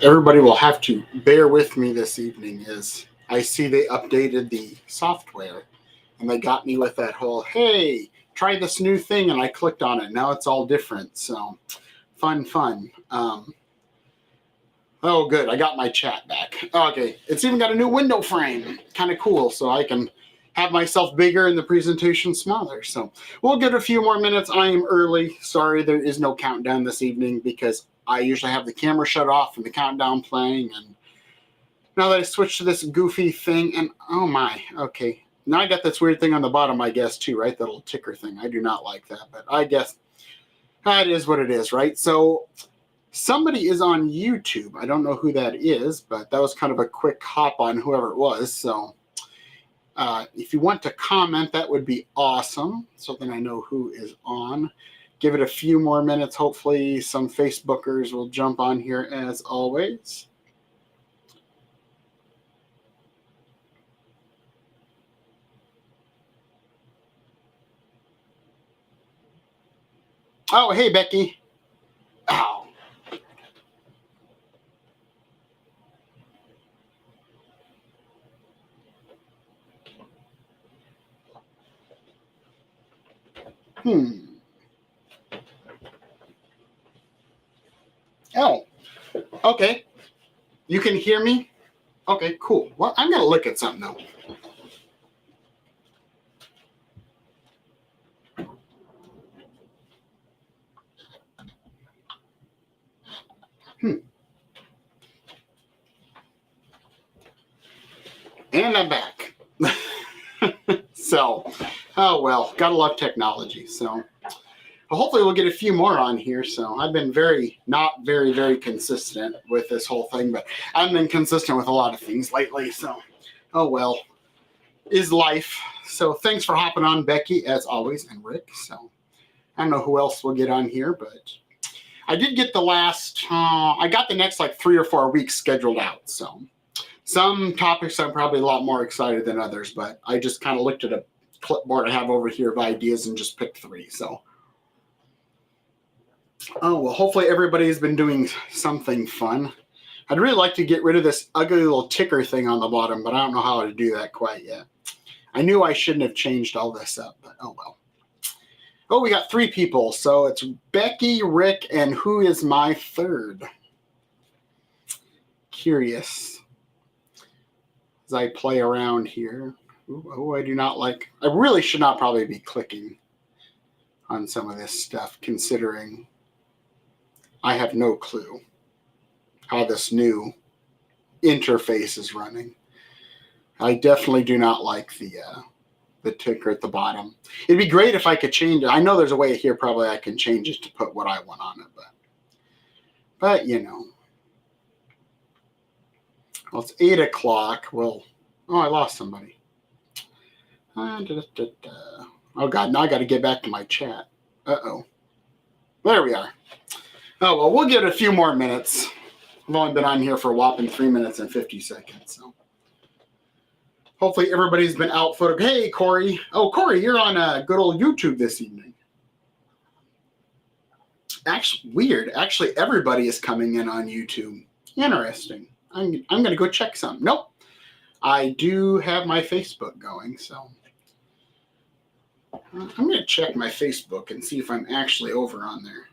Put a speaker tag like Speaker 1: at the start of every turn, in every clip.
Speaker 1: everybody will have to bear with me this evening as I see they updated the software and they got me with that whole, hey, try this new thing, and I clicked on it. Now it's all different. So fun. Oh, good. I got my chat back. Okay. It's even got a new window frame. Kind of cool. So I can have myself bigger and the presentation smaller. So we'll get a few more minutes. I am early. Sorry, there is no countdown this evening because I usually have the camera shut off and the countdown playing. And now that I switched to this goofy thing, and oh my, okay. Now I got this weird thing on the bottom, I guess, too, right? That little ticker thing. I do not like that, but I guess that is what it is, right? So somebody is on YouTube. I don't know who that is, but that was kind of a quick hop on whoever it was. So if you want to comment, that would be awesome. So then I know who is on. Give it a few more minutes. Hopefully some Facebookers will jump on here as always. Oh, hey, Becky. Oh. Oh, okay. You can hear me? Okay, cool. Well, I'm going to look at something now. And I'm back. So, oh well, gotta love technology. So, hopefully we'll get a few more on here. So, I've been not very consistent with this whole thing, but I've been consistent with a lot of things lately. So, oh well, is life. So, thanks for hopping on, Becky, as always, and Rick. So, I don't know who else will get on here, but I did get I got the next like 3 or 4 weeks scheduled out. So, some topics I'm probably a lot more excited than others, but I just kind of looked at a clipboard I have over here of ideas and just picked 3. So, oh, well, hopefully everybody's been doing something fun. I'd really like to get rid of this ugly little ticker thing on the bottom, but I don't know how to do that quite yet. I knew I shouldn't have changed all this up, but oh well. Oh, we got 3 people. So it's Becky, Rick, and who is my third? Curious. As I play around here. Oh, I do not like. I really should not probably be clicking on some of this stuff, considering I have no clue how this new interface is running. I definitely do not like the ticker at the bottom. It'd be great if I could change it. I know there's a way here probably I can change it to put what I want on it, but you know. Well, it's 8 o'clock. Well, oh, I lost somebody. Oh, God, now I got to get back to my chat. Uh-oh. There we are. Oh, well, we'll give it a few more minutes. I've only been on here for a whopping 3 minutes and 50 seconds. So hopefully everybody's been out photo. Hey, Corey. Oh, Corey, you're on good old YouTube this evening. Actually, weird. Actually, everybody is coming in on YouTube. Interesting. I'm going to go check some. Nope. I do have my Facebook going, so I'm going to check my Facebook and see if I'm actually over on there.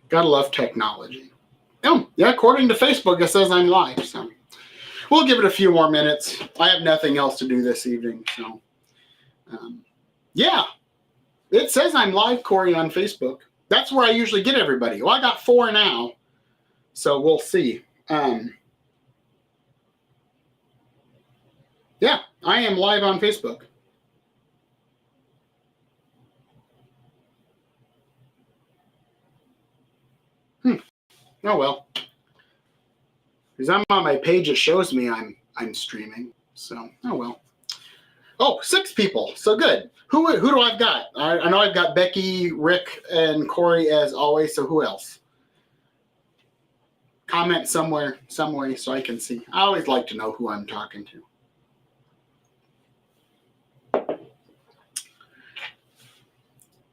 Speaker 1: Gotta love technology. Oh, yeah, according to Facebook, it says I'm live, so we'll give it a few more minutes. I have nothing else to do this evening, so yeah, it says I'm live, Corey, on Facebook. That's where I usually get everybody. Well, I got 4 now, so we'll see. Yeah, I am live on Facebook. Oh well, because I'm on my page, it shows me I'm streaming. So oh well. Oh, 6 people. So good. Who do I've got? I know I've got Becky, Rick, and Corey as always. So who else? comment somewhere, some way, so I can see. I always like to know who I'm talking to.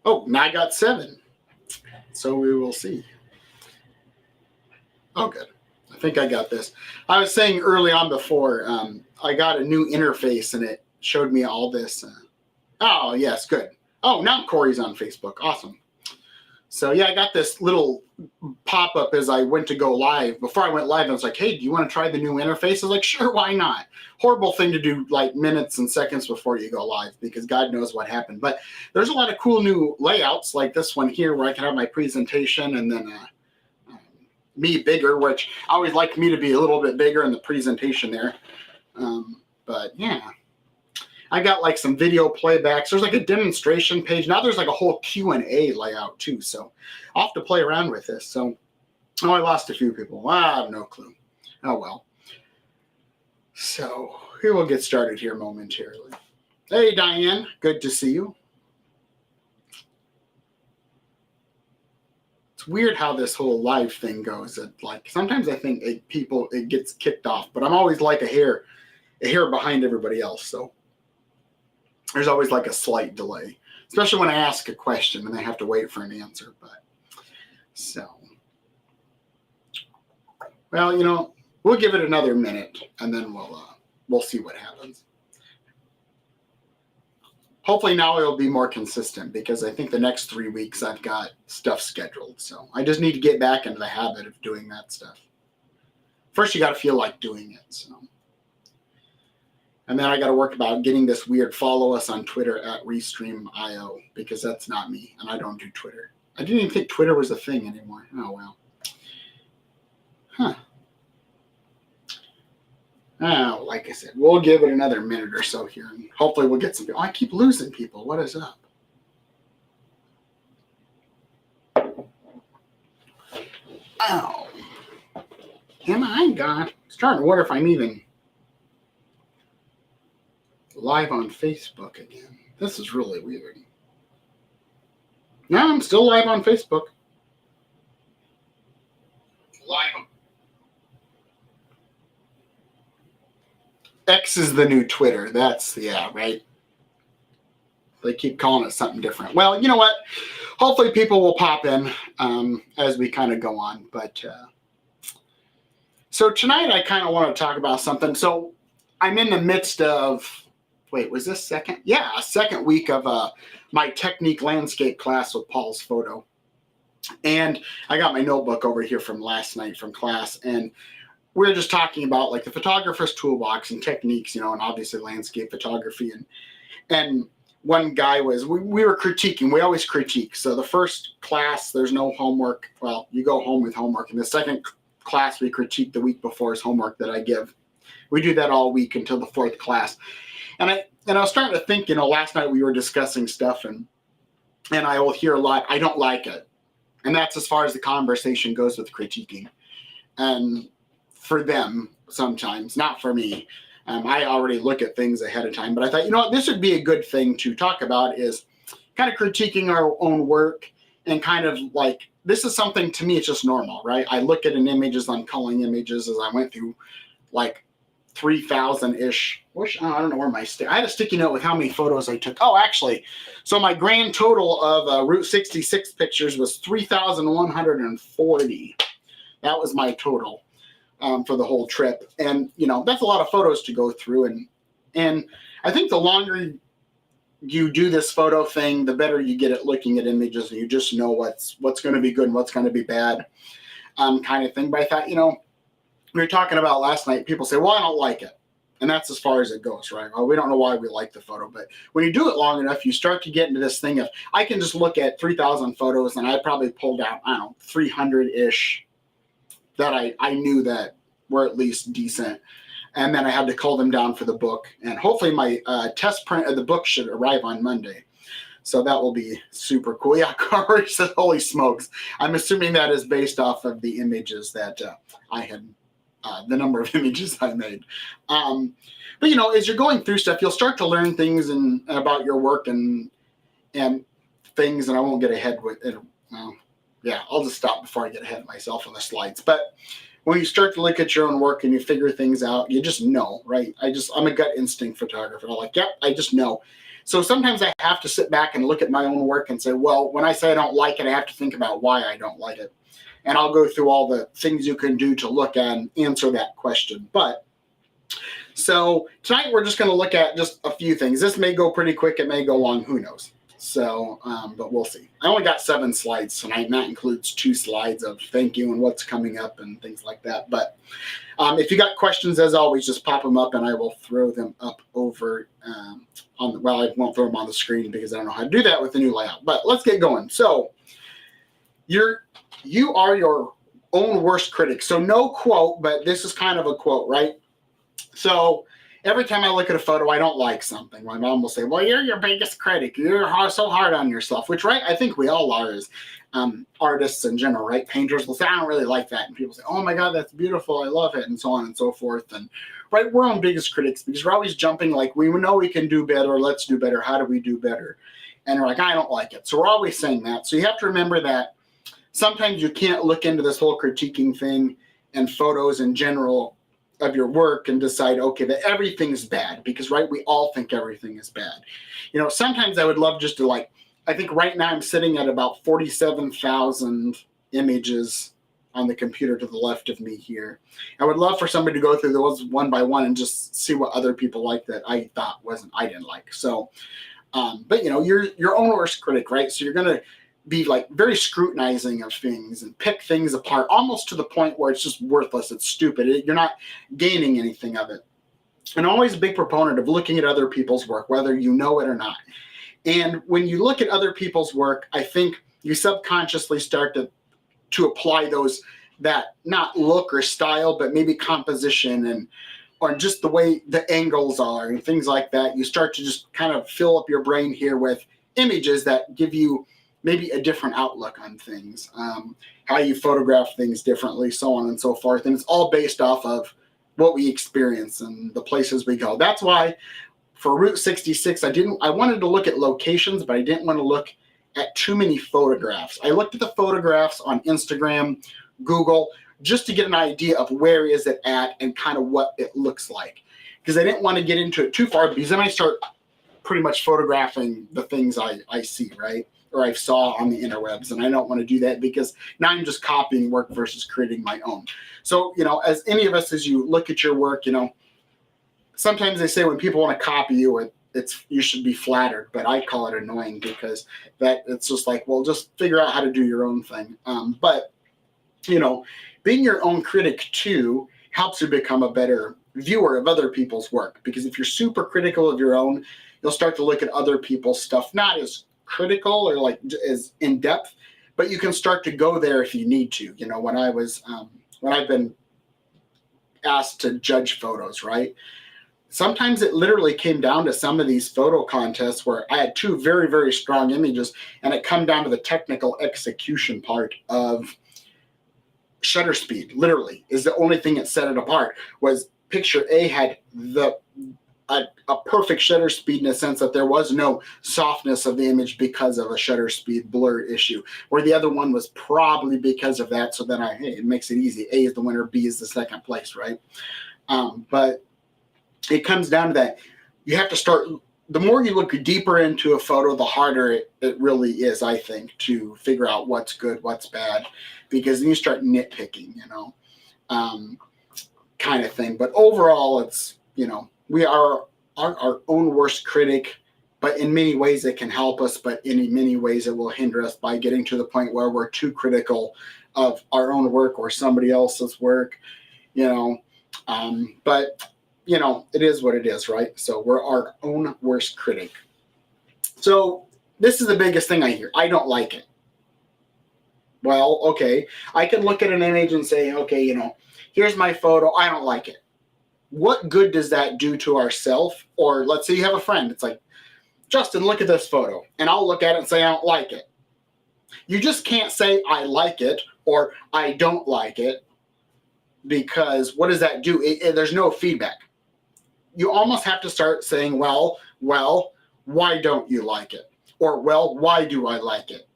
Speaker 1: Oh, now I got 7. So we will see. Oh, good. I think I got this. I was saying early on before, I got a new interface and it showed me all this. Oh, yes, good. Oh, now Corey's on Facebook. Awesome. So, yeah, I got this little pop-up as I went to go live. Before I went live, I was like, hey, do you want to try the new interface? I was like, sure, why not? Horrible thing to do like minutes and seconds before you go live because God knows what happened. But there's a lot of cool new layouts like this one here where I can have my presentation and then me bigger, which I always like me to be a little bit bigger in the presentation there. But, yeah. I got like some video playbacks. There's like a demonstration page. Now there's like a whole Q&A layout too. So I'll have to play around with this. So, I lost a few people. I have no clue. Oh, well. So here we'll get started here momentarily. Hey, Diane. Good to see you. It's weird how this whole live thing goes. Like sometimes I think it gets kicked off, but I'm always like a hair behind everybody else. So there's always like a slight delay, especially when I ask a question and I have to wait for an answer. But so, well, we'll give it another minute and then we'll see what happens. Hopefully now it'll be more consistent because I think the next 3 weeks I've got stuff scheduled. So I just need to get back into the habit of doing that stuff. First, you got to feel like doing it. So. And then I got to work about getting this weird follow us on Twitter at Restream.io because that's not me and I don't do Twitter. I didn't even think Twitter was a thing anymore. Oh, well. Huh. Oh, like I said, we'll give it another minute or so here and hopefully we'll get some people. Oh, I keep losing people. What is up? Oh. Am I? God. I'm starting to wonder if I'm even live on Facebook again. This is really weird. No, I'm still live on Facebook. Live. X is the new Twitter. That's, yeah, right? They keep calling it something different. Well, you know what? Hopefully people will pop in as we kind of go on. But so tonight I kind of want to talk about something. So I'm in the midst of, wait, was this second? Yeah, second week of my technique landscape class with Paul's photo. And I got my notebook over here from last night from class. And we were just talking about like the photographer's toolbox and techniques, and obviously landscape photography. And one guy was, we were critiquing. We always critique. So the first class, there's no homework. Well, you go home with homework. And the second class, we critique the week before's homework that I give. We do that all week until the 4th class. And I was starting to think, last night we were discussing stuff and I will hear a lot, I don't like it. And that's as far as the conversation goes with critiquing. And for them, sometimes, not for me. I already look at things ahead of time. But I thought, this would be a good thing to talk about is kind of critiquing our own work and kind of like, this is something to me, it's just normal, right? I look at an image as I'm culling images as I went through like 3,000-ish. I don't know where I had a sticky note with how many photos I took. Oh, actually, so my grand total of Route 66 pictures was 3,140. That was my total for the whole trip. And, that's a lot of photos to go through. And I think the longer you do this photo thing, the better you get at looking at images and you just know what's going to be good and what's going to be bad kind of thing. But I thought, we were talking about last night, people say, well, I don't like it. And that's as far as it goes, right? Well, we don't know why we like the photo. But when you do it long enough, you start to get into this thing of, I can just look at 3,000 photos and I probably pulled out, 300-ish that I knew that were at least decent. And then I had to cull them down for the book. And hopefully my test print of the book should arrive on Monday. So that will be super cool. Yeah, Corey says, holy smokes. I'm assuming that is based off of the images that I had. The number of images I made. But, as you're going through stuff, you'll start to learn things about your work and things, and I won't get ahead with it. Well, yeah, I'll just stop before I get ahead of myself on the slides. But when you start to look at your own work and you figure things out, you just know, right? I'm a gut instinct photographer. I'm like, yep, I just know. So sometimes I have to sit back and look at my own work and say, well, when I say I don't like it, I have to think about why I don't like it. And I'll go through all the things you can do to look at and answer that question. But so tonight we're just going to look at just a few things. This may go pretty quick. It may go long. Who knows? So, but we'll see. I only got 7 slides tonight, and that includes 2 slides of thank you and what's coming up and things like that. But if you got questions, as always, just pop them up, and I will throw them up over on the, well, I won't throw them on the screen because I don't know how to do that with the new layout. But let's get going. So you are your own worst critic. So no quote, but this is kind of a quote, right? So every time I look at a photo, I don't like something. My mom will say, well, you're your biggest critic. You're so hard on yourself, which, right, I think we all are as artists in general, right? Painters will say, I don't really like that. And people say, oh my God, that's beautiful. I love it. And so on and so forth. And right, we're our biggest critics because we're always jumping like, we know we can do better. Let's do better. How do we do better? And we're like, I don't like it. So we're always saying that. So you have to remember that sometimes you can't look into this whole critiquing thing and photos in general of your work and decide, okay, that everything's bad, because right, we all think everything is bad. You know, sometimes I would love just to I think right now I'm sitting at about 47,000 images on the computer to the left of me here. I would love for somebody to go through those one by one and just see what other people like that I thought I didn't like. So, but you know, you're your own worst critic, right? So you're going to be very scrutinizing of things and pick things apart almost to the point where it's just worthless. It's stupid. You're not gaining anything of it. And always a big proponent of looking at other people's work, whether you know it or not. And when you look at other people's work, I think you subconsciously start to apply that not look or style, but maybe composition or just the way the angles are and things like that. You start to just kind of fill up your brain here with images that give you maybe a different outlook on things, how you photograph things differently, so on and so forth. And it's all based off of what we experience and the places we go. That's why for Route 66, I wanted to look at locations, but I didn't want to look at too many photographs. I looked at the photographs on Instagram, Google, just to get an idea of where is it at and kind of what it looks like. Because I didn't want to get into it too far, because then I start pretty much photographing the things I see, right? Or I saw on the interwebs, and I don't want to do that because now I'm just copying work versus creating my own. So, you know, as any of us, as you look at your work, you know, sometimes they say when people want to copy you, you should be flattered, but I call it annoying because that it's just like, well, just figure out how to do your own thing. But, you know, being your own critic too helps you become a better viewer of other people's work, because if you're super critical of your own, you'll start to look at other people's stuff, not as critical or as in depth, but you can start to go there if you need to. You know, when I've been asked to judge photos, right? Sometimes it literally came down to some of these photo contests where I had 2 very, very strong images, and it come down to the technical execution part of shutter speed. Literally is the only thing that set it apart. Was picture A had a perfect shutter speed in the sense that there was no softness of the image because of a shutter speed blur issue, where the other one was probably because of that. So then it makes it easy. A is the winner, B is the second place, right? But it comes down to that. You have to start, the more you look deeper into a photo, the harder it really is, I think, to figure out what's good, what's bad, because then you start nitpicking, you know, kind of thing. But overall, it's, you know, we are our own worst critic, but in many ways it can help us, but in many ways it will hinder us by getting to the point where we're too critical of our own work or somebody else's work, you know. But, you know, it is what it is, right? So we're our own worst critic. So this is the biggest thing I hear. I don't like it. Well, okay, I can look at an image and say, okay, you know, here's my photo. I don't like it. What good does that do to ourself? Or let's say you have a friend. It's like, Justin, look at this photo. And I'll look at it and say, I don't like it. You just can't say I like it or I don't like it, because what does that do? There's no feedback. You almost have to start saying, well, why don't you like it? Or, well, why do I like it?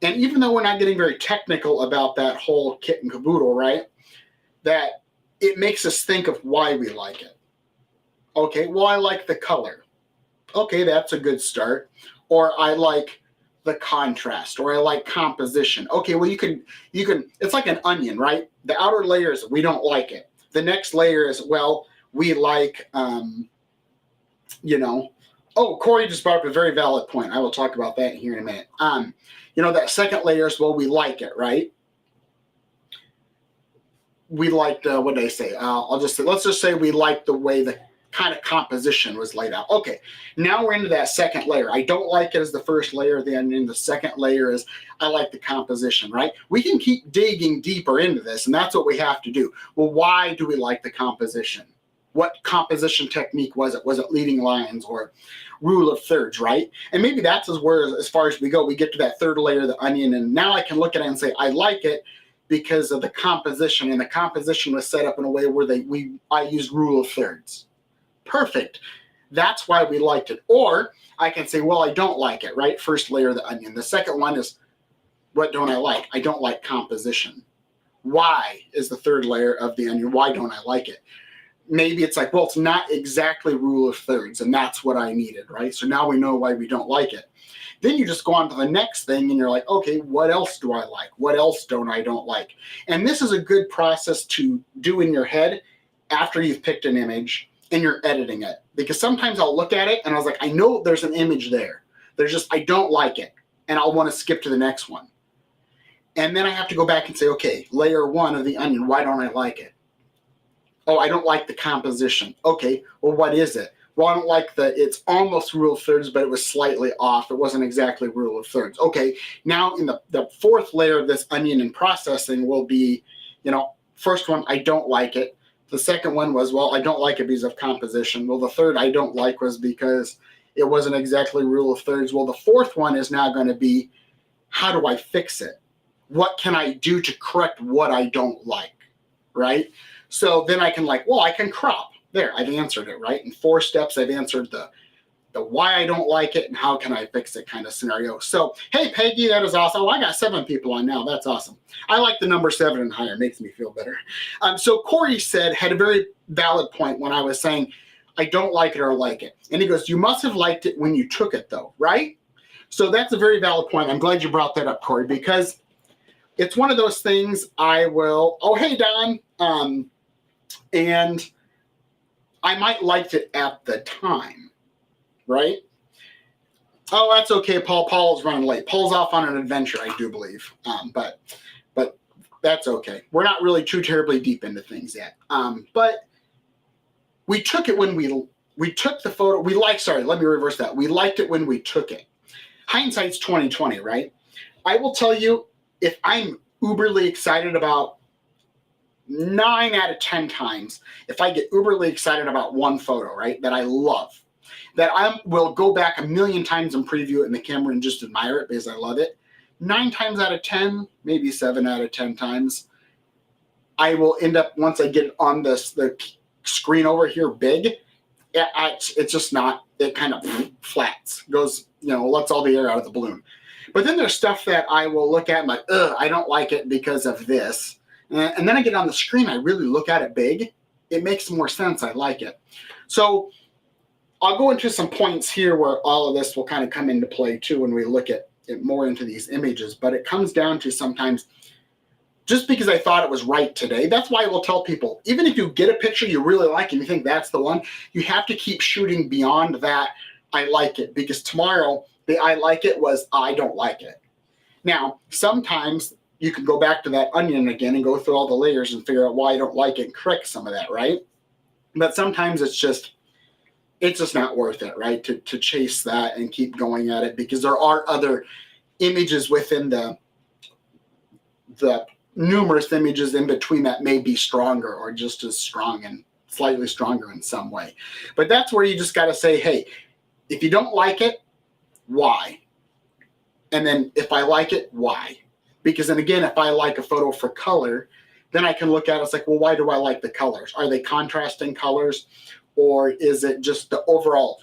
Speaker 1: And even though we're not getting very technical about that whole kit and caboodle, right, that it makes us think of why we like it. Okay, well, I like the color. Okay, that's a good start. Or I like the contrast, or I like composition. Okay, well, you can, it's like an onion, right? The outer layer is, we don't like it. The next layer is, well, we like, oh, Corey just brought up a very valid point. I will talk about that here in a minute. That second layer is, well, we like it, right? We liked, what did I say? Let's just say we like the way the kind of composition was laid out. Okay, now we're into that second layer. I don't like it as the first layer of the onion. The second layer is, I like the composition, right? We can keep digging deeper into this, and that's what we have to do. Well, why do we like the composition? What composition technique was it? Was it leading lines or rule of thirds, right? And maybe that's as far as we go. We get to that third layer of the onion, and now I can look at it and say, I like it because of the composition, and the composition was set up in a way where I used rule of thirds. Perfect. That's why we liked it. Or I can say, well, I don't like it, right? First layer of the onion. The second one is, what don't I like? I don't like composition. Why is the third layer of the onion? Why don't I like it? Maybe it's like, well, it's not exactly rule of thirds, and that's what I needed, right? So now we know why we don't like it. Then you just go on to the next thing, and you're like, okay, what else do I like? What else don't like? And this is a good process to do in your head after you've picked an image and you're editing it. Because sometimes I'll look at it, and I was like, I know there's an image there. There's just, I don't like it, and I'll want to skip to the next one. And then I have to go back and say, okay, layer one of the onion, why don't I like it? Oh, I don't like the composition. Okay, well, what is it? Well, I don't like it's almost rule of thirds, but it was slightly off. It wasn't exactly rule of thirds. Okay, now in the fourth layer of this onion and processing will be, first one, I don't like it. The second one was, well, I don't like it because of composition. Well, the third I don't like was because it wasn't exactly rule of thirds. Well, the fourth one is now going to be, how do I fix it? What can I do to correct what I don't like, right? So then I can I can crop. There, I've answered it, right? In 4 steps, I've answered the why I don't like it and how can I fix it kind of scenario. So, hey, Peggy, that is awesome. Oh, I got 7 people on now. That's awesome. I like the number 7 and higher. Makes me feel better. So Corey had a very valid point when I was saying, I don't like it or like it. And he goes, you must have liked it when you took it, though, right? So that's a very valid point. I'm glad you brought that up, Corey, because it's one of those things oh, hey, Don. And I might liked it at the time, right? Oh, that's okay, Paul. Paul's running late. Paul's off on an adventure, I do believe. But that's okay. We're not really too terribly deep into things yet. But we took it when we took the photo. Let me reverse that. We liked it when we took it. Hindsight's 20/20, right? I will tell you, if I'm uberly excited about 9 out of 10 times, if I get uberly excited about one photo, right, that I love, that I will go back a million times and preview it in the camera and just admire it because I love it, 9 times out of 10, maybe 7 out of 10 times, I will end up, once I get on the screen over here big, it's just not, it kind of flats, goes, lets all the air out of the balloon. But then there's stuff that I will look at and like, I don't like it because of this. And then I get on the screen, I really look at it big. It makes more sense. I like it. So I'll go into some points here where all of this will kind of come into play too when we look at it more into these images. But it comes down to sometimes just because I thought it was right today. That's why I will tell people, even if you get a picture you really like and you think that's the one, you have to keep shooting beyond that I like it, because tomorrow the I like it was I don't like it. Now, sometimes you can go back to that onion again and go through all the layers and figure out why I don't like it and correct some of that, right? But sometimes it's just not worth it, right? To chase that and keep going at it, because there are other images within the numerous images in between that may be stronger or just as strong and slightly stronger in some way. But that's where you just got to say, hey, if you don't like it, why? And then if I like it, why? Because then again, if I like a photo for color, then I can look at it, it's like, well, why do I like the colors? Are they contrasting colors? Or is it just the overall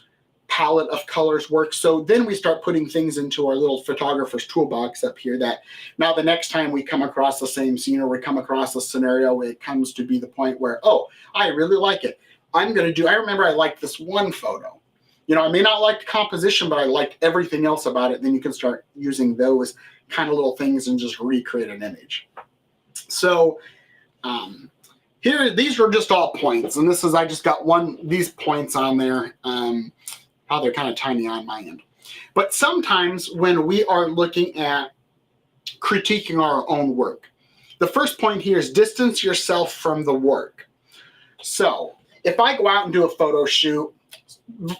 Speaker 1: palette of colors works. So then we start putting things into our little photographer's toolbox up here that now the next time we come across the same scene or we come across a scenario, it comes to be the point where, oh, I really like it. I remember I liked this one photo. I may not like the composition, but I liked everything else about it. Then you can start using those kind of little things and just recreate an image. So here, these are just all points. And I just got these points on there. They're kind of tiny on my end. But sometimes when we are looking at critiquing our own work, the first point here is distance yourself from the work. So if I go out and do a photo shoot,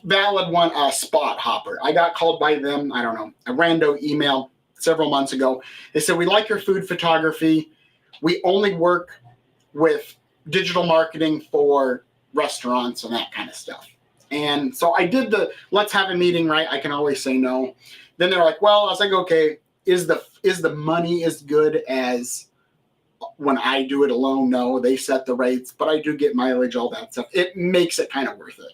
Speaker 1: valid one, Spot Hopper. I got called by them, I don't know, a rando email several months ago. They said, we like your food photography. We only work with digital marketing for restaurants and that kind of stuff. And so I did let's have a meeting, right? I can always say no. Then they're like, well, I was like, okay, is the money as good as when I do it alone? No, they set the rates, but I do get mileage, all that stuff. It makes it kind of worth it.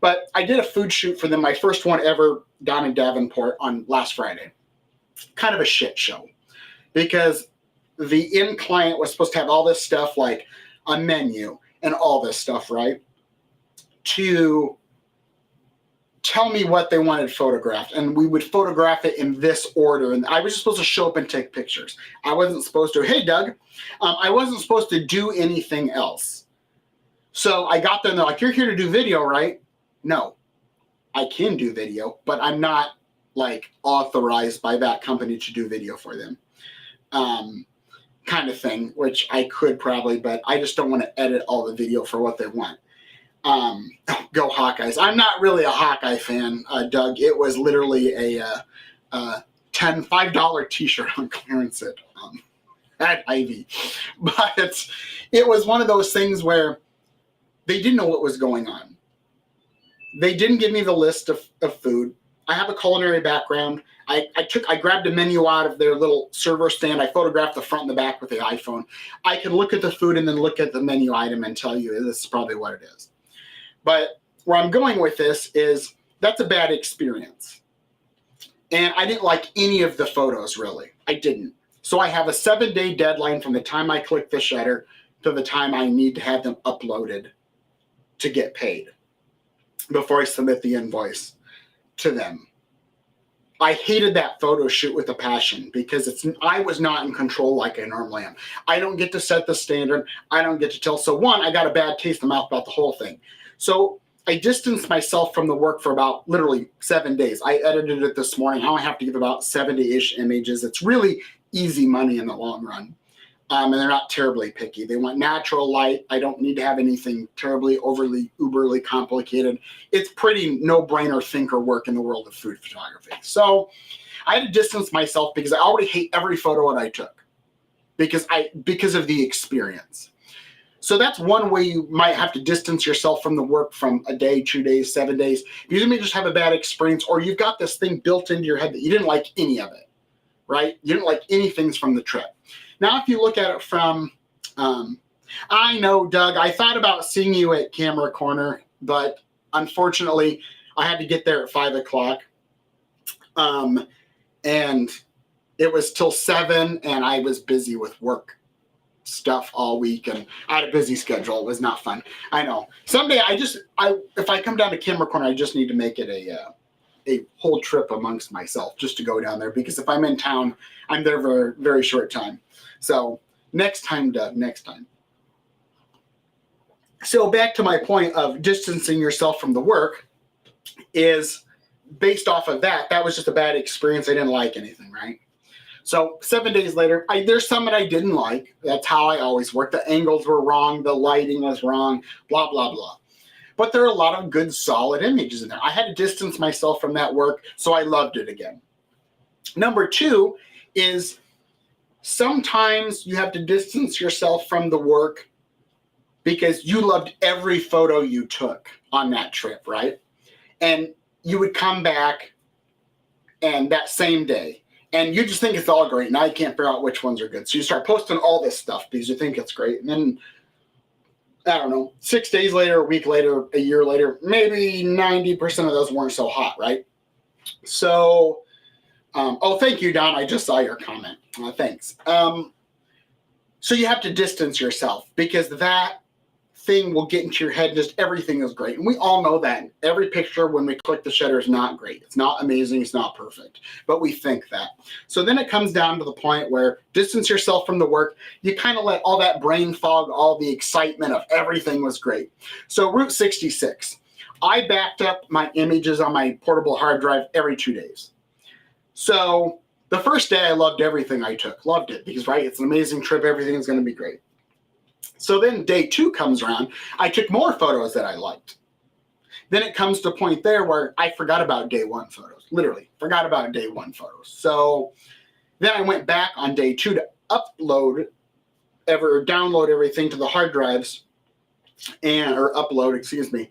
Speaker 1: But I did a food shoot for them, my first one ever down in Davenport on last Friday. Kind of a shit show because the end client was supposed to have all this stuff like a menu and all this stuff, right? To tell me what they wanted photographed, and we would photograph it in this order. And I was just supposed to show up and take pictures. I wasn't supposed to, hey, Doug, I wasn't supposed to do anything else. So I got there and they're like, you're here to do video, right? No, I can do video, but I'm not like authorized by that company to do video for them. Kind of thing, which I could probably, but I just don't want to edit all the video for what they want. Go Hawkeyes. I'm not really a Hawkeye fan, Doug. It was literally a $5 t-shirt on clearance at Ivy. But it was one of those things where they didn't know what was going on. They didn't give me the list of food. I have a culinary background. I grabbed a menu out of their little server stand. I photographed the front and the back with the iPhone. I can look at the food and then look at the menu item and tell you this is probably what it is. But where I'm going with this is that's a bad experience. And I didn't like any of the photos, really. I didn't. So I have a 7-day deadline from the time I click the shutter to the time I need to have them uploaded to get paid before I submit the invoice to them. I hated that photo shoot with a passion because I was not in control like I normally am. I don't get to set the standard. I don't get to tell. So one, I got a bad taste in the mouth about the whole thing. So I distanced myself from the work for about literally 7 days. I edited it this morning. I only have to give about 70-ish images. It's really easy money in the long run. And they're not terribly picky. They want natural light. I don't need to have anything terribly uberly complicated. It's pretty no-brainer thinker work in the world of food photography. So I had to distance myself because I already hate every photo that I took because of the experience. So that's one way you might have to distance yourself from the work from a day, 2 days, 7 days. You may just have a bad experience, or you've got this thing built into your head that you didn't like any of it, right? You didn't like anything from the trip. Now, if you look at it from, I know, Doug, I thought about seeing you at Camera Corner, but unfortunately, I had to get there at 5 o'clock. And it was till 7, and I was busy with work stuff all week, and I had a busy schedule. It was not fun. I know. Someday, if I come down to Camera Corner, I just need to make it a whole trip amongst myself just to go down there, because if I'm in town, I'm there for a very short time. So next time, Doug, next time. So back to my point of distancing yourself from the work is based off of that. That was just a bad experience. I didn't like anything, right? So 7 days later, there's some that I didn't like. That's how I always work. The angles were wrong. The lighting was wrong, blah, blah, blah. But there are a lot of good, solid images in there. I had to distance myself from that work, so I loved it again. Number 2 is sometimes you have to distance yourself from the work because you loved every photo you took on that trip, right? And you would come back and that same day, and you just think it's all great. Now you can't figure out which ones are good. So you start posting all this stuff because you think it's great. And then I don't know, 6 days later, a week later, a year later, maybe 90% of those weren't so hot, right? So, oh, thank you, Don. I just saw your comment. Thanks. So you have to distance yourself because that thing will get into your head. Just everything is great. And we all know that. Every picture when we click the shutter is not great. It's not amazing. It's not perfect. But we think that. So then it comes down to the point where distance yourself from the work. You kind of let all that brain fog, all the excitement of everything was great. So Route 66. I backed up my images on my portable hard drive every 2 days. So the first day I loved everything I took. Loved it because, right, it's an amazing trip. Everything is going to be great. So then day 2 comes around. I took more photos that I liked. Then it comes to a point there where I forgot about day 1 photos. Literally forgot about day 1 photos. So then I went back on day 2 to download everything to the hard drives or upload, excuse me.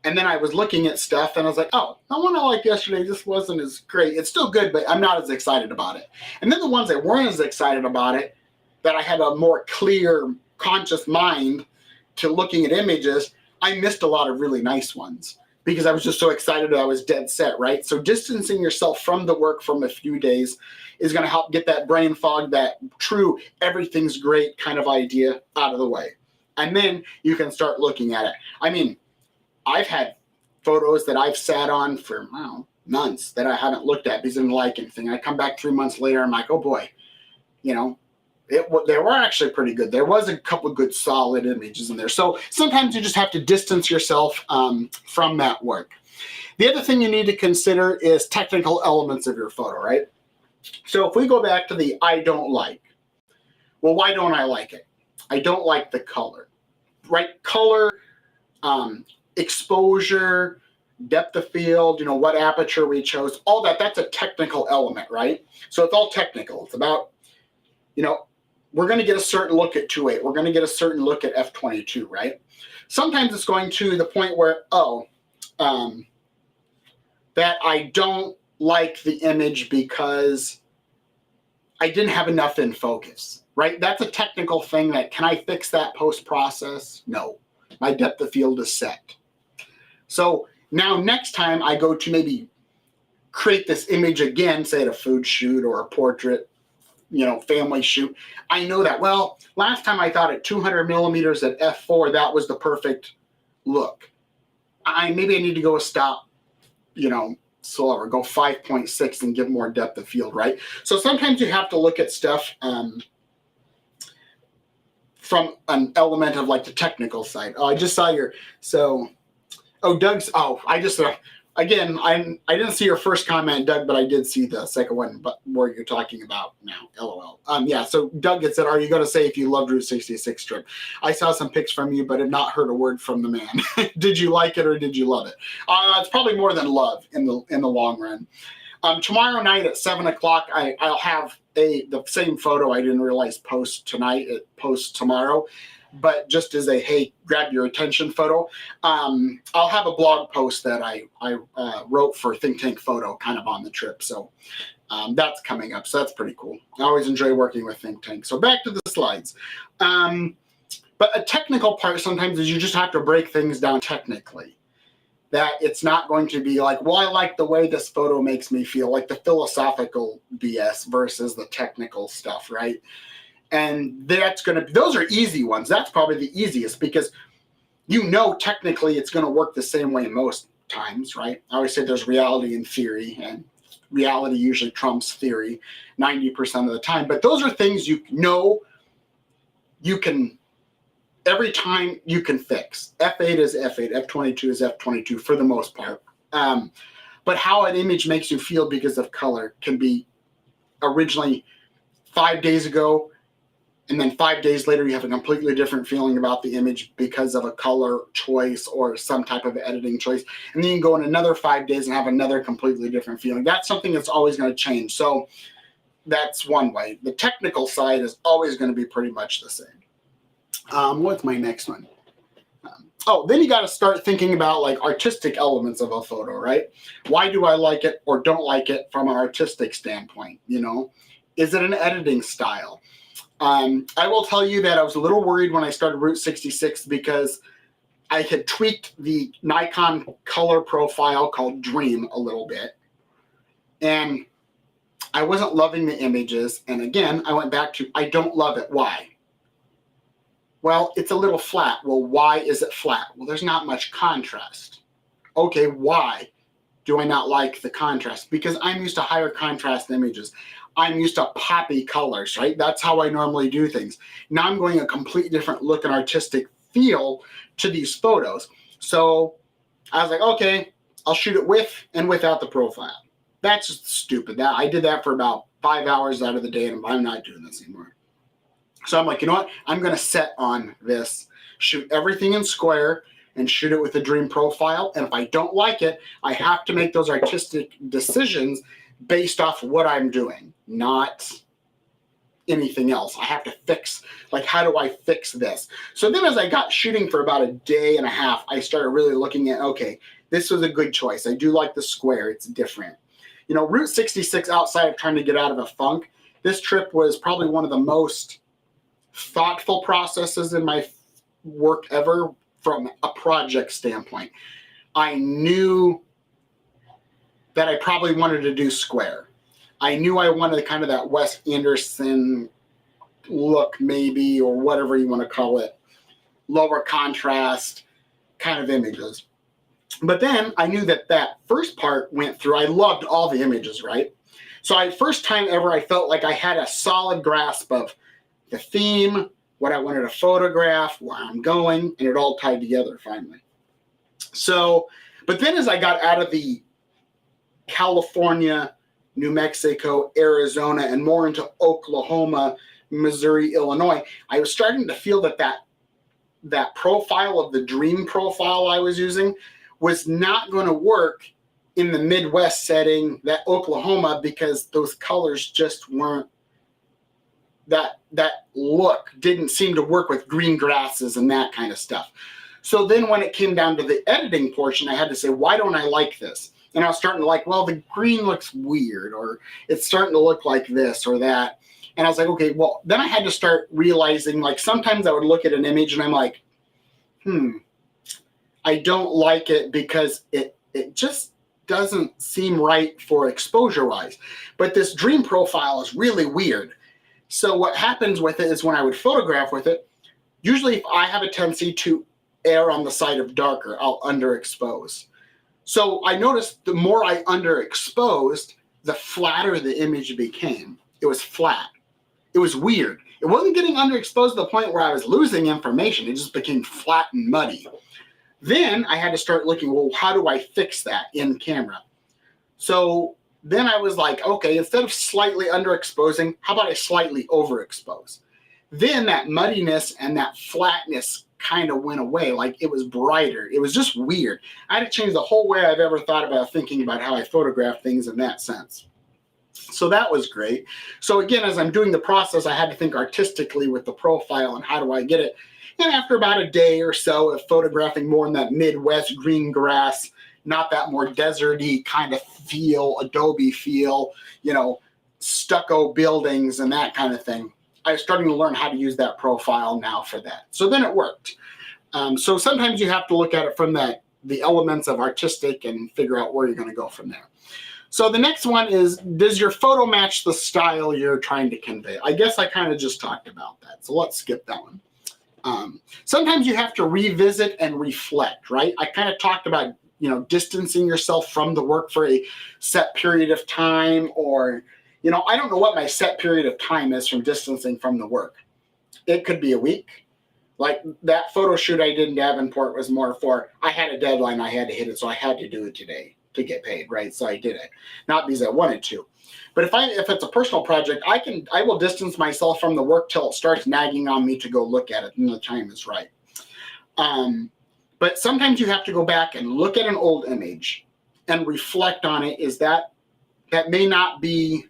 Speaker 1: And then I was looking at stuff and I was like, oh, the one I liked yesterday just wasn't as great. It's still good, but I'm not as excited about it. And then the ones that weren't as excited about it, that I had a more clear, conscious mind to looking at images, I missed a lot of really nice ones because I was just so excited that I was dead set, right? So distancing yourself from the work from a few days is going to help get that brain fog, that true everything's great kind of idea out of the way. And then you can start looking at it. I mean, I've had photos that I've sat on for months that I haven't looked at because I didn't like anything. I come back 3 months later, I'm like, oh boy, you know, they were actually pretty good. There was a couple of good solid images in there. So sometimes you just have to distance yourself from that work. The other thing you need to consider is technical elements of your photo, right? So if we go back to the I don't like, well, why don't I like it? I don't like the color, right? Color, exposure, depth of field, what aperture we chose, all that's a technical element, right? So it's all technical. It's about, we're going to get a certain look at 2.8. We're going to get a certain look at f/22, right? Sometimes it's going to the point where, that I don't like the image because I didn't have enough in focus, right? That's a technical thing that, can I fix that post-process? No. My depth of field is set. So now next time I go to maybe create this image again, say at a food shoot or a portrait, family shoot, I know that, well, last time I thought at 200 millimeters at f4, that was the perfect look. Maybe I need to go a stop, slower, go 5.6 and give more depth of field, right? So sometimes you have to look at stuff from an element of like the technical side. Oh, I just saw Doug's, again, I didn't see your first comment, Doug, but I did see the second one, but where you're talking about now, LOL. Yeah, so Doug had said, are you going to say if you loved Route 66 trip? I saw some pics from you, but have not heard a word from the man. Did you like it or did you love it? It's probably more than love in the long run. Tomorrow night at 7 o'clock, I'll have the same photo I didn't realize post tonight, it posts tomorrow. But just as a, hey, grab your attention photo, I'll have a blog post that I wrote for Think Tank Photo kind of on the trip. So that's coming up. So that's pretty cool. I always enjoy working with Think Tank. So back to the slides. But a technical part sometimes is you just have to break things down technically. That it's not going to be like, well, I like the way this photo makes me feel, like the philosophical BS versus the technical stuff, right? And those are easy ones. That's probably the easiest because technically it's going to work the same way most times, right? I always say there's reality and theory, and reality usually trumps theory 90% of the time. But those are things you can, every time you can fix. F8 is F8, F/22 is F/22 for the most part. But how an image makes you feel because of color can be originally 5 days ago, and then 5 days later, you have a completely different feeling about the image because of a color choice or some type of editing choice. And then you can go in another 5 days and have another completely different feeling. That's something that's always going to change. So that's one way. The technical side is always going to be pretty much the same. What's my next one? Then you got to start thinking about like artistic elements of a photo, right? Why do I like it or don't like it from an artistic standpoint? Is it an editing style? I will tell you that I was a little worried when I started Route 66 because I had tweaked the Nikon color profile called Dream a little bit. And I wasn't loving the images. And again, I went back to, I don't love it. Why? Well, it's a little flat. Well, why is it flat? Well, there's not much contrast. Okay, why do I not like the contrast? Because I'm used to higher contrast images. I'm used to poppy colors, right? That's how I normally do things. Now I'm going a completely different look and artistic feel to these photos. So I was like, okay, I'll shoot it with and without the profile. That's just stupid. I did that for about 5 hours out of the day, and I'm not doing this anymore. So I'm like, you know what? I'm going to set on this, shoot everything in square, and shoot it with a Dream profile. And if I don't like it, I have to make those artistic decisions based off what I'm doing, not anything else. I have to fix, like, how do I fix this? So then as I got shooting for about a day and a half, I started really looking at, okay, this was a good choice. I do like the square. It's different. You know, Route 66, outside of trying to get out of a funk, this trip was probably one of the most thoughtful processes in my work ever from a project standpoint. I knew that I probably wanted to do square. I knew I wanted kind of that Wes Anderson look, maybe, or whatever you want to call it, lower contrast kind of images. But then I knew that that first part went through. I loved all the images, right? So first time ever, I felt like I had a solid grasp of the theme, what I wanted to photograph, where I'm going, and it all tied together finally. So, but then as I got out of the California, New Mexico, Arizona, and more into Oklahoma, Missouri, Illinois, I was starting to feel that profile of the Dream profile I was using was not going to work in the Midwest setting, that Oklahoma, because those colors just weren't, that look didn't seem to work with green grasses and that kind of stuff. So then when it came down to the editing portion, I had to say, why don't I like this? And I was starting to like, well, the green looks weird, or it's starting to look like this or that. And I was like, okay, well, then I had to start realizing, like, sometimes I would look at an image and I'm like, I don't like it because it just doesn't seem right for exposure wise. But this Dream profile is really weird. So what happens with it is when I would photograph with it, usually if I have a tendency to err on the side of darker, I'll underexpose. So I noticed the more I underexposed, the flatter the image became. It was flat. It was weird. It wasn't getting underexposed to the point where I was losing information. It just became flat and muddy. Then I had to start looking, well, how do I fix that in camera? So then I was like, okay, instead of slightly underexposing, how about I slightly overexpose? Then that muddiness and that flatness kind of went away. Like, it was brighter. It was just weird. I had to change the whole way I've ever thought about thinking about how I photograph things in that sense. So that was great. So again, as I'm doing the process, I had to think artistically with the profile and how do I get it. And after about a day or so of photographing more in that Midwest green grass, not that more deserty kind of feel, Adobe feel, you know, stucco buildings and that kind of thing, I was starting to learn how to use that profile now for that. So then it worked. So sometimes you have to look at it from the elements of artistic and figure out where you're going to go from there. So the next one is, does your photo match the style you're trying to convey? I guess I kind of just talked about that. So let's skip that one. Sometimes you have to revisit and reflect, right? I kind of talked about, you know, distancing yourself from the work for a set period of time, or, you know, I don't know what my set period of time is from distancing from the work. It could be a week. Like that photo shoot I did in Davenport was more for, I had a deadline, I had to hit it, so I had to do it today to get paid, right? So I did it, not because I wanted to. But if it's a personal project, I will distance myself from the work till it starts nagging on me to go look at it, and the time is right. But sometimes you have to go back and look at an old image and reflect on it. Is that may not be,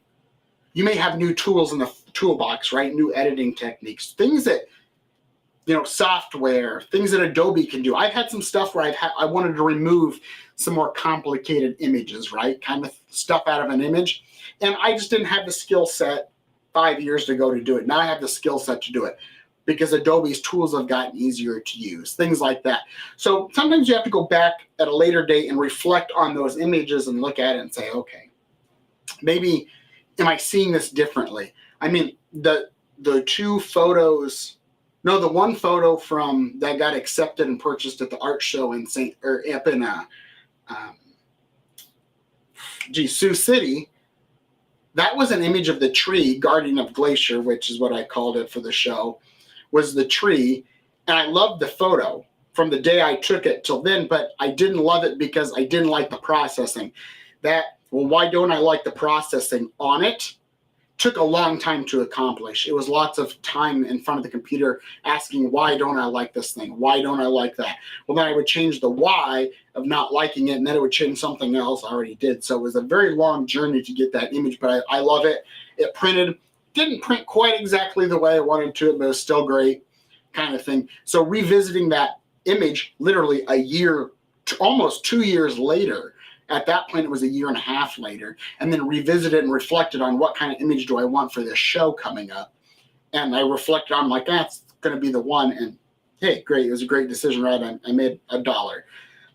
Speaker 1: you may have new tools in the toolbox, right? New editing techniques, things that, you know, software, things that Adobe can do. I've had some stuff where I wanted to remove some more complicated images, right? Kind of stuff out of an image. And I just didn't have the skill set 5 years ago to do it. Now I have the skill set to do it because Adobe's tools have gotten easier to use, things like that. So sometimes you have to go back at a later date and reflect on those images and look at it and say, okay, maybe am I seeing this differently? I mean, the two photos, no, the one photo from that got accepted and purchased at the art show in Sioux City, that was an image of the tree, Guardian of Glacier, which is what I called it for the show, was the tree. And I loved the photo from the day I took it till then, but I didn't love it because I didn't like the processing. Why don't I like the processing on it? Took a long time to accomplish. It was lots of time in front of the computer asking, why don't I like this thing? Why don't I like that? Well, then I would change the why of not liking it, and then it would change something else I already did. So it was a very long journey to get that image, but I love it. It didn't print quite exactly the way I wanted to, but it was still great, kind of thing. So revisiting that image literally a year, almost 2 years later. At that point, it was a year and a half later, and then revisited and reflected on what kind of image do I want for this show coming up. And I reflected on, like, that's going to be the one. And hey, great. It was a great decision, right? I made $1.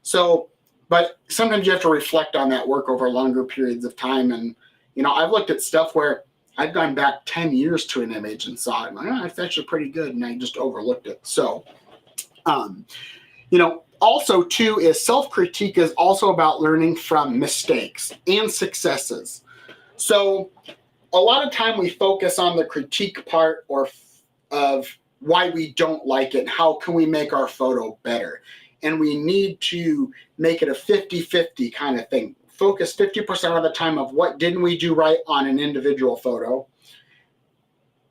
Speaker 1: So, but sometimes you have to reflect on that work over longer periods of time. And, I've looked at stuff where I've gone back 10 years to an image and saw it. I'm like, it's actually pretty good. And I just overlooked it. So, also, too, is self-critique is also about learning from mistakes and successes. So a lot of time we focus on the critique part of why we don't like it and how can we make our photo better. And we need to make it a 50-50 kind of thing. Focus 50% of the time of what didn't we do right on an individual photo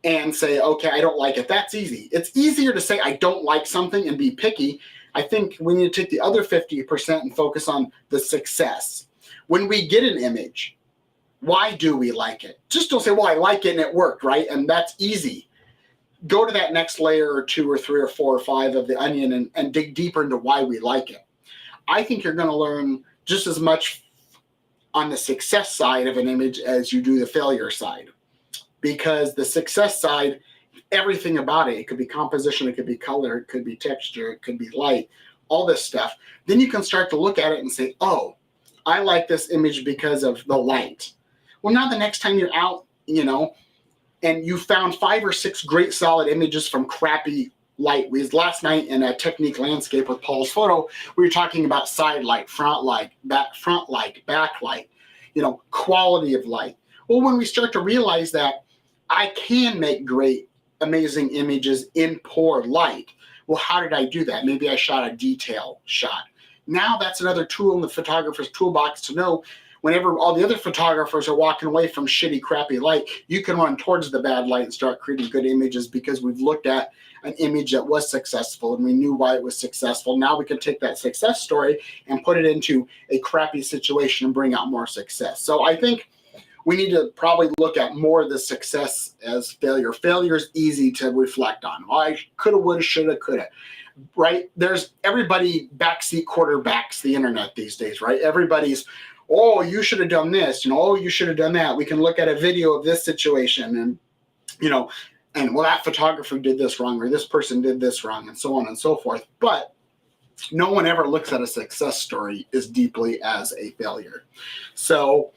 Speaker 1: and say, okay, I don't like it. That's easy. It's easier to say I don't like something and be picky. I think we need to take the other 50% and focus on the success. When we get an image, why do we like it? Just don't say, well, I like it and it worked, right? And that's easy. Go to that next layer or 2 or 3 or 4 or 5 of the onion and dig deeper into why we like it. I think you're going to learn just as much on the success side of an image as you do the failure side. Because the success side, everything about it could be composition, it could be color, it could be texture, it could be light, all this stuff. Then you can start to look at it and say, oh, I like this image because of the light. Well, now the next time you're out, and you found 5 or 6 great solid images from crappy light. Last night in a technique landscape with Paul's photo, we were talking about side light, front light, back light, quality of light. Well, when we start to realize that I can make great amazing images in poor light. Well, how did I do that? Maybe I shot a detail shot. Now that's another tool in the photographer's toolbox to know whenever all the other photographers are walking away from shitty, crappy light, you can run towards the bad light and start creating good images because we've looked at an image that was successful and we knew why it was successful. Now we can take that success story and put it into a crappy situation and bring out more success. So I think we need to probably look at more of the success as failure. Failure is easy to reflect on. Well, I coulda, woulda, shoulda, coulda, right? Everybody backseat quarterbacks the internet these days, right? Everybody's, oh, you should have done this, oh, you should have done that. We can look at a video of this situation and, and well, that photographer did this wrong or this person did this wrong and so on and so forth. But no one ever looks at a success story as deeply as a failure. So,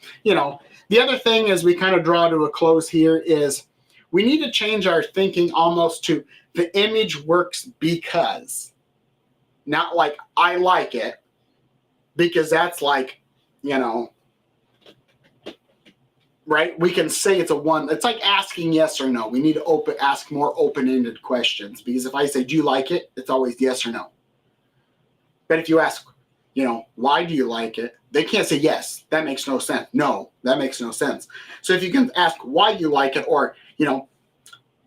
Speaker 1: the other thing as we kind of draw to a close here is we need to change our thinking almost to the image works because, not like I like it, because that's like, right? We can say it's it's like asking yes or no. We need to ask more open-ended questions because if I say, do you like it? It's always yes or no. But if you ask, why do you like it? They can't say yes. That makes no sense. No, that makes no sense. So if you can ask why you like it, or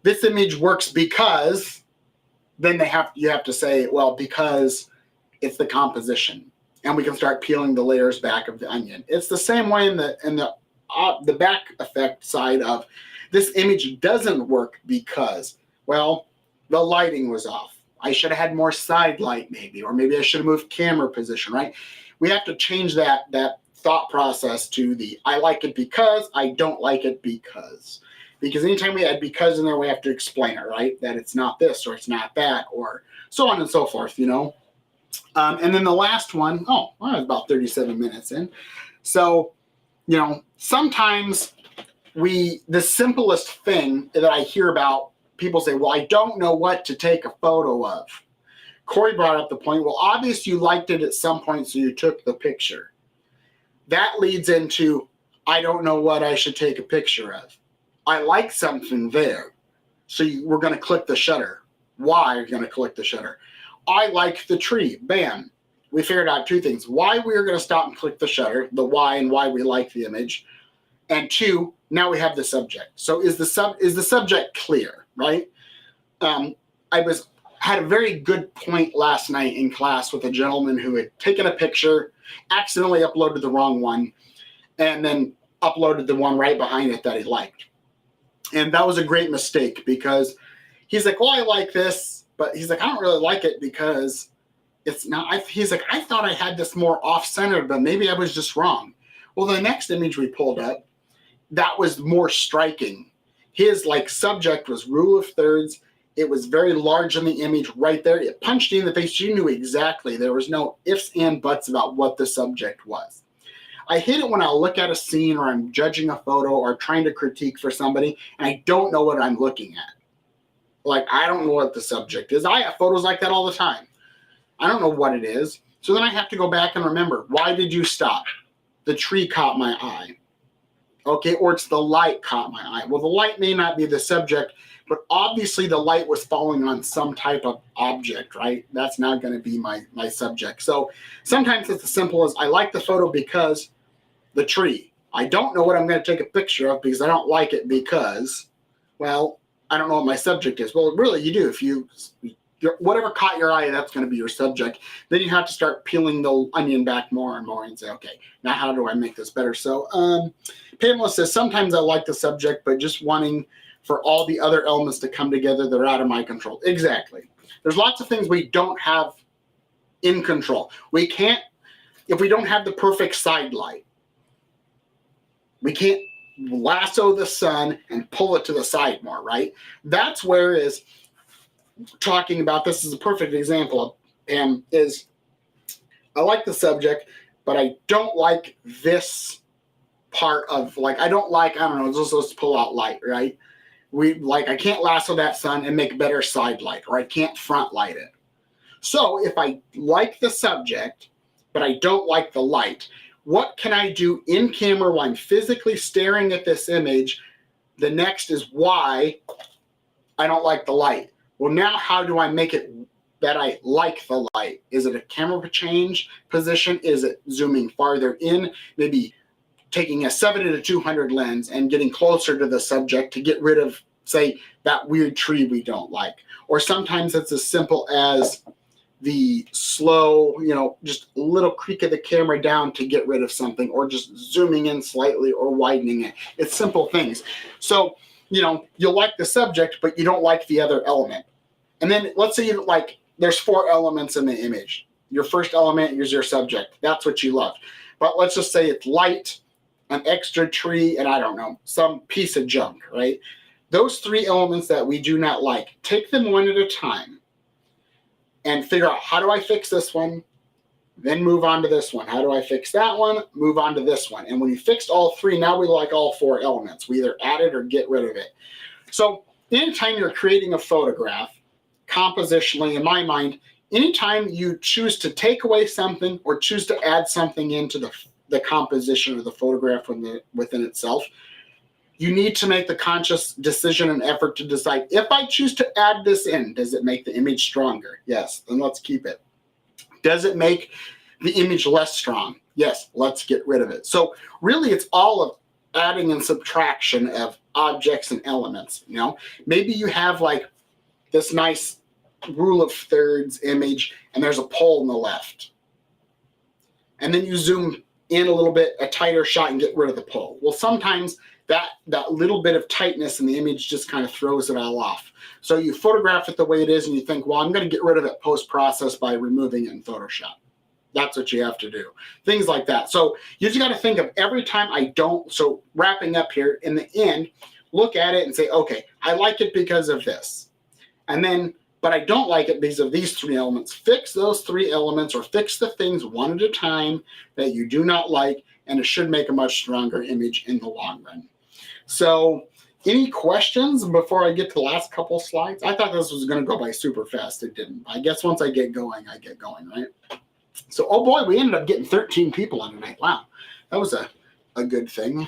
Speaker 1: this image works because, then you have to say, well, because it's the composition, and we can start peeling the layers back of the onion. It's the same way in the back effect side of this image doesn't work because, well, the lighting was off. I should have had more side light maybe, or maybe I should have moved camera position, right? We have to change that thought process to the I like it because, I don't like it because. because anytime we add because in there, we have to explain it, right? That it's not this or it's not that or so on and so forth, you know? And then the last one, well, I was about 37 minutes in. So, you know, sometimes the simplest thing that I hear about, people say, well, I don't know what to take a photo of. Corey brought up the point, well, obviously you liked it at some point, so you took the picture. That leads into, I don't know what I should take a picture of. I like something there, so we're going to click the shutter. Why are you going to click the shutter? I like the tree. Bam. We figured out two things. Why we are going to stop and click the shutter, the why and why we like the image. And two, now we have the subject. So is the subject clear, right? I had a very good point last night in class with a gentleman who had taken a picture, accidentally uploaded the wrong one, and then uploaded the one right behind it that he liked. And that was a great mistake because he's like, well, I like this, but he's like, I don't really like it because it's not, he's like, I thought I had this more off-centered, but maybe I was just wrong. Well, the next image we pulled up, that was more striking. His like subject was rule of thirds. It was very large in the image right there. It punched you in the face. You knew exactly. There was no ifs and buts about what the subject was. I hate it when I look at a scene or I'm judging a photo or trying to critique for somebody and I don't know what I'm looking at. Like, I don't know what the subject is. I have photos like that all the time. I don't know what it is. So then I have to go back and remember, why did you stop? The tree caught my eye. Okay, or it's the light caught my eye. Well, the light may not be the subject, but obviously the light was falling on some type of object, right? That's not going to be my subject. So sometimes it's as simple as I like the photo because the tree. I don't know what I'm going to take a picture of because I don't like it because, well, I don't know what my subject is. Well, really, you do. If whatever caught your eye, that's going to be your subject. Then you have to start peeling the onion back more and more and say, okay, now how do I make this better? So Pamela says, sometimes I like the subject, but just wanting for all the other elements to come together, they're out of my control. Exactly. There's lots of things we don't have in control. We can't, if we don't have the perfect side light, we can't lasso the sun and pull it to the side more, right? That's where is talking about, this is a perfect example of is I like the subject, but I don't like this part of, like, I don't know, let's pull out light, right? I can't lasso that sun and make better side light, or I can't front light it. So if I like the subject, but I don't like the light, what can I do in camera while I'm physically staring at this image? The next is why I don't like the light. Well, now how do I make it that I like the light? Is it a camera change position? Is it zooming farther in? Maybe taking a 70-200 lens and getting closer to the subject to get rid of, say, that weird tree we don't like. Or sometimes it's as simple as the slow, just a little creak of the camera down to get rid of something, or just zooming in slightly or widening it. It's simple things. So, you'll like the subject, but you don't like the other element. And then let's say there's 4 elements in the image. Your first element is your subject. That's what you love. But let's just say it's light, an extra tree, and I don't know, some piece of junk, right? Those 3 elements that we do not like, take them one at a time and figure out, how do I fix this one? Then move on to this one. How do I fix that one? Move on to this one. And when you fixed all 3, now we like all 4 elements. We either add it or get rid of it. So anytime you're creating a photograph, compositionally, in my mind, anytime you choose to take away something or choose to add something into the composition of the photograph within itself, you need to make the conscious decision and effort to decide, if I choose to add this in, does it make the image stronger? Yes, then let's keep it. Does it make the image less strong? Yes, let's get rid of it. So really it's all of adding and subtraction of objects and elements. Maybe you have like this nice rule of thirds image and there's a pole on the left. And then you zoom in a little bit, a tighter shot, and get rid of the pole. Well, sometimes that little bit of tightness in the image just kind of throws it all off. So you photograph it the way it is and you think, well, I'm going to get rid of it post-process by removing it in Photoshop. That's what you have to do. Things like that. So you just got to think of every time so wrapping up here, in the end, look at it and say, okay, I like it because of this. And then, but I don't like it because of these 3 elements. Fix those 3 elements, or fix the things one at a time that you do not like, and it should make a much stronger image in the long run. So, any questions before I get to the last couple slides? I thought this was going to go by super fast. It didn't. I guess once I get going, right? So, oh boy, we ended up getting 13 people on tonight. Wow, that was a good thing.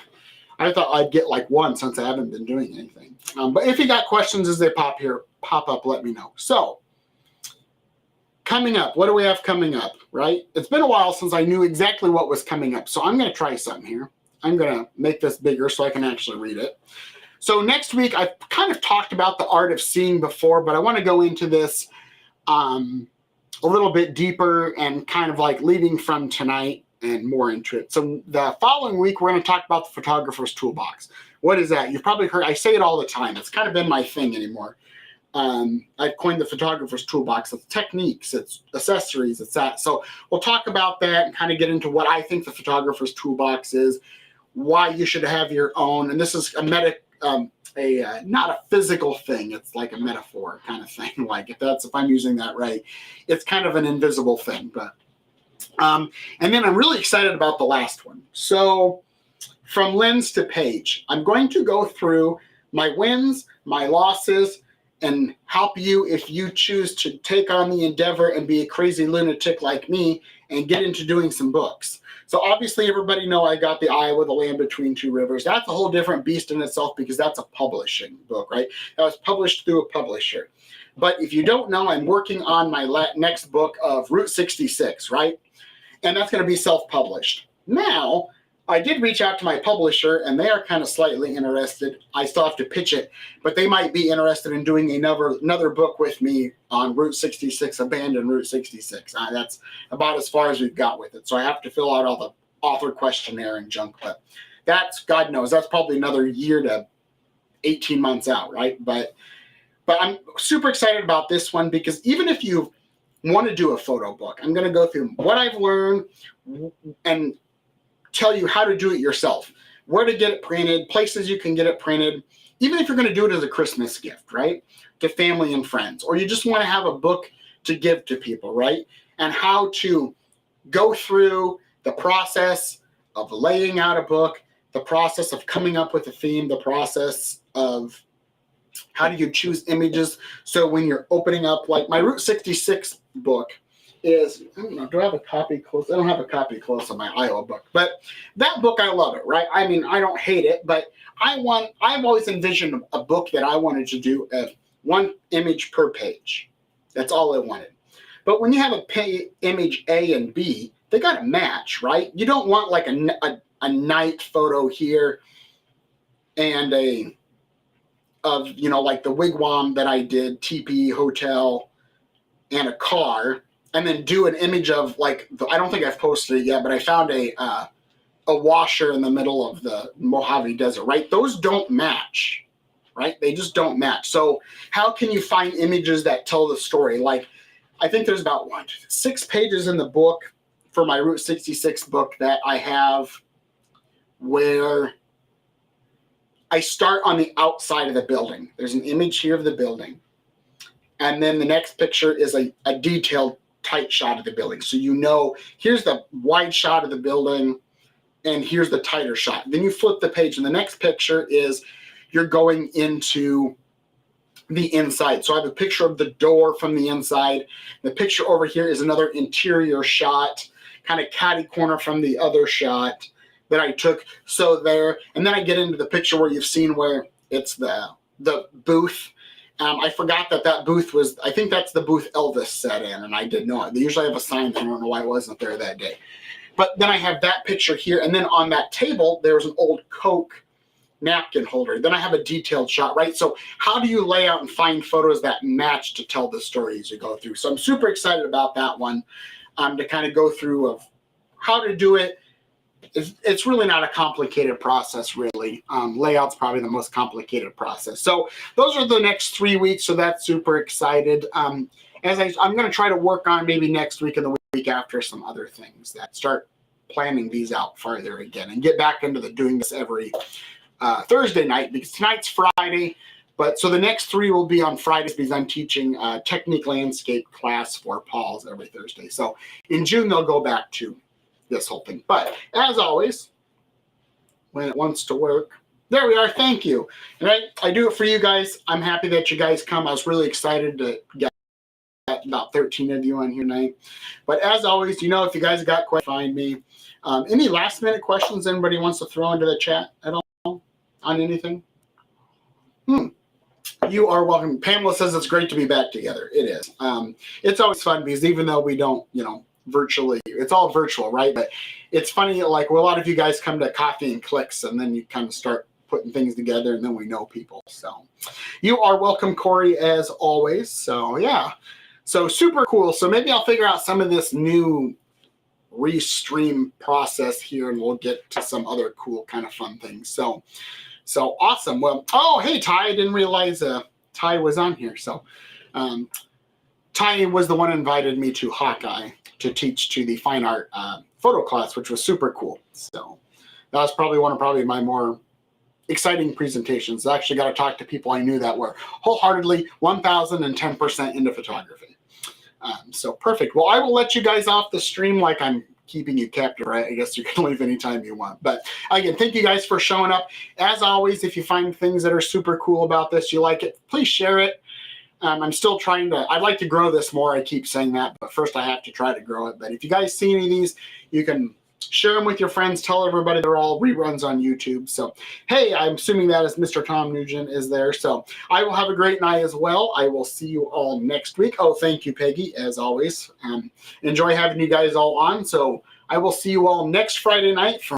Speaker 1: I thought I'd get like 1 since I haven't been doing anything. But if you got questions as they pop up, let me know. So, coming up, what do we have coming up, right? It's been a while since I knew exactly what was coming up. So I'm going to try something here. I'm going to make this bigger so I can actually read it. So next week, I've kind of talked about the art of seeing before, but I want to go into this a little bit deeper and kind of like leading from tonight and more into it. So the following week, we're going to talk about the photographer's toolbox. What is that? You've probably heard, I say it all the time. It's kind of been my thing anymore. I've coined the photographer's toolbox. It's techniques, it's accessories, it's that. So we'll talk about that and kind of get into what I think the photographer's toolbox is, why you should have your own. And this is not a physical thing. It's like a metaphor kind of thing. Like if I'm using that right, it's kind of an invisible thing. But and then I'm really excited about the last one. So from lens to page, I'm going to go through my wins, my losses, and help you if you choose to take on the endeavor and be a crazy lunatic like me and get into doing some books. So obviously everybody know I got the Iowa, the Land Between Two Rivers. That's a whole different beast in itself because that's a publishing book, right? That was published through a publisher. But if you don't know, I'm working on my next book of Route 66, right? And that's going to be self-published. Now, I did reach out to my publisher, and they are kind of slightly interested. I still have to pitch it, but they might be interested in doing another book with me on Route 66, Abandoned Route 66. That's about as far as we've got with it. So I have to fill out all the author questionnaire and junk, but that's, God knows, that's probably another year to 18 months out, right? But I'm super excited about this one because even if you want to do a photo book, I'm going to go through what I've learned and tell you how to do it yourself, where to get it printed, places you can get it printed, even if you're going to do it as a Christmas gift, right, to family and friends, or you just want to have a book to give to people, right, and how to go through the process of laying out a book, the process of coming up with a theme, the process of how do you choose images. So when you're opening up, like my Route 66 book, is, I don't know, do I have a copy close? I don't have a copy close on my Iowa book, but that book, I love it, right? I mean, I don't hate it, but I've always envisioned a book that I wanted to do 1 image per page. That's all I wanted. But when you have image A and B, they got to match, right? You don't want like a night photo here and like the wigwam that I did, teepee, hotel, and a car, and then do an image of like, I don't think I've posted it yet, but I found a washer in the middle of the Mojave Desert, right? Those don't match, right? They just don't match. So how can you find images that tell the story? Like, I think there's about 6 pages in the book for my Route 66 book that I have where I start on the outside of the building. There's an image here of the building. And then the next picture is a detailed tight shot of the building. So here's the wide shot of the building and here's the tighter shot. Then you flip the page and the next picture is you're going into the inside. So I have a picture of the door from the inside. The picture over here is another interior shot, kind of catty corner from the other shot that I took. So there, and then I get into the picture where you've seen where it's the booth. I forgot that booth was, I think that's the booth Elvis sat in, and I didn't know it. They usually have a sign there. I don't know why I wasn't there that day. But then I have that picture here, and then on that table, there's an old Coke napkin holder. Then I have a detailed shot, right? So how do you lay out and find photos that match to tell the story as you go through? So I'm super excited about that one, to kind of go through of how to do it. It's really not a complicated process, really. Layout's probably the most complicated process. So those are the next 3 weeks, so that's super excited. I'm going to try to work on maybe next week and the week after some other things that start planning these out farther again and get back into doing this every Thursday night because tonight's Friday. But so the next 3 will be on Fridays because I'm teaching technique landscape class for Paul's every Thursday. So in June, they'll go back to this whole thing. But as always, when it wants to work, there we are. Thank you. And I do it for you guys. I'm happy that you guys come. I was really excited to get about 13 of you on here tonight. But as always, if you guys got questions, find me. Any last minute questions anybody wants to throw into the chat at all on anything? You are welcome. Pamela says it's great to be back together. It is. It's always fun because even though we don't, virtually, it's all virtual, right? But it's funny, like a lot of you guys come to Coffee and Clicks and then you kind of start putting things together and then we know people. So you are welcome, Corey, as always. So yeah. So super cool. So maybe I'll figure out some of this new restream process here and we'll get to some other cool kind of fun things. So awesome. Well, oh, hey, Ty, I didn't realize Ty was on here. So Ty was the one who invited me to Hawkeye to teach to the fine art photo class, which was super cool. So that was probably one of my more exciting presentations. I actually got to talk to people I knew that were wholeheartedly 1,010% into photography. So perfect. Well, I will let you guys off the stream like I'm keeping you captive, right? I guess you can leave anytime you want. But again, thank you guys for showing up. As always, if you find things that are super cool about this, you like it, please share it. I'm still I'd like to grow this more. I keep saying that, but first I have to try to grow it. But if you guys see any of these, you can share them with your friends. Tell everybody they're all reruns on YouTube. So, hey, I'm assuming that is Mr. Tom Nugent is there. So I will have a great night as well. I will see you all next week. Oh, thank you, Peggy, as always. Enjoy having you guys all on. So I will see you all next Friday night from